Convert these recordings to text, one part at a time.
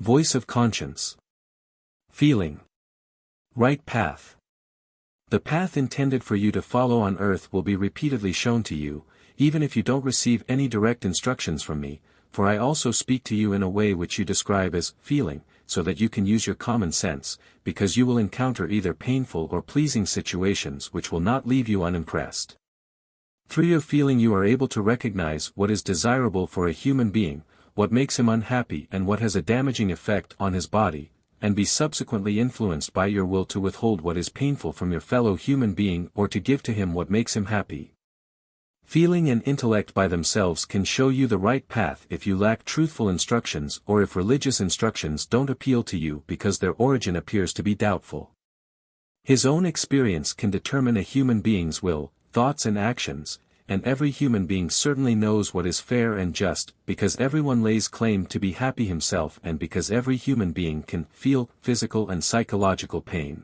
Voice of conscience. Feeling. Right path. The path intended for you to follow on earth will be repeatedly shown to you, even if you don't receive any direct instructions from me, for I also speak to you in a way which you describe as feeling, so that you can use your common sense, because you will encounter either painful or pleasing situations which will not leave you unimpressed. Through your feeling you are able to recognize what is desirable for a human being, what makes him unhappy and what has a damaging effect on his body, and be subsequently influenced by your will to withhold what is painful from your fellow human being or to give to him what makes him happy. Feeling and intellect by themselves can show you the right path if you lack truthful instructions or if religious instructions don't appeal to you because their origin appears to be doubtful. His own experience can determine a human being's will, thoughts and actions, and every human being certainly knows what is fair and just, because everyone lays claim to be happy himself and because every human being can feel physical and psychological pain.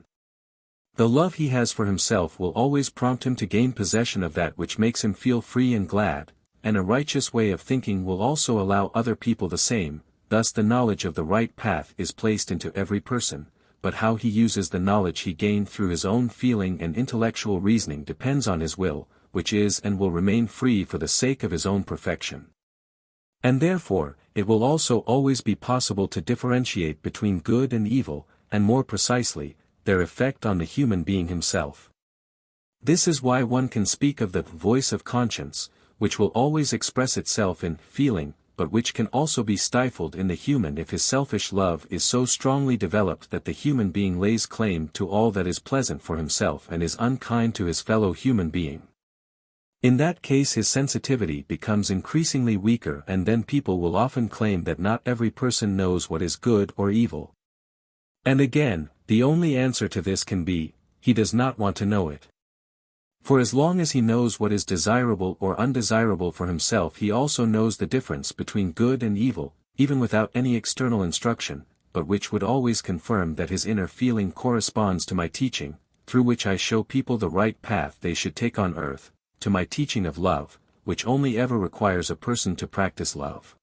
The love he has for himself will always prompt him to gain possession of that which makes him feel free and glad, and a righteous way of thinking will also allow other people the same, thus the knowledge of the right path is placed into every person, but how he uses the knowledge he gained through his own feeling and intellectual reasoning depends on his will, which is and will remain free for the sake of his own perfection. And therefore, it will also always be possible to differentiate between good and evil, and more precisely, their effect on the human being himself. This is why one can speak of the voice of conscience, which will always express itself in feeling, but which can also be stifled in the human if his selfish love is so strongly developed that the human being lays claim to all that is pleasant for himself and is unkind to his fellow human being. In that case his sensitivity becomes increasingly weaker and then people will often claim that not every person knows what is good or evil. And again, the only answer to this can be, he does not want to know it. For as long as he knows what is desirable or undesirable for himself he also knows the difference between good and evil, even without any external instruction, but which would always confirm that his inner feeling corresponds to my teaching, through which I show people the right path they should take on earth, to my teaching of love, which only ever requires a person to practice love.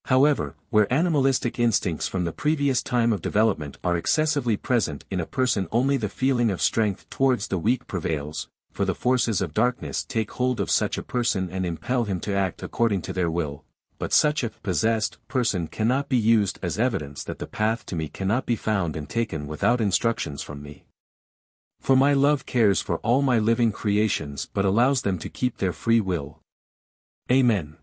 However, where animalistic instincts from the previous time of development are excessively present in a person only the feeling of strength towards the weak prevails, for the forces of darkness take hold of such a person and impel him to act according to their will, but such a possessed person cannot be used as evidence that the path to me cannot be found and taken without instructions from me. For my love cares for all my living creations but allows them to keep their free will. Amen.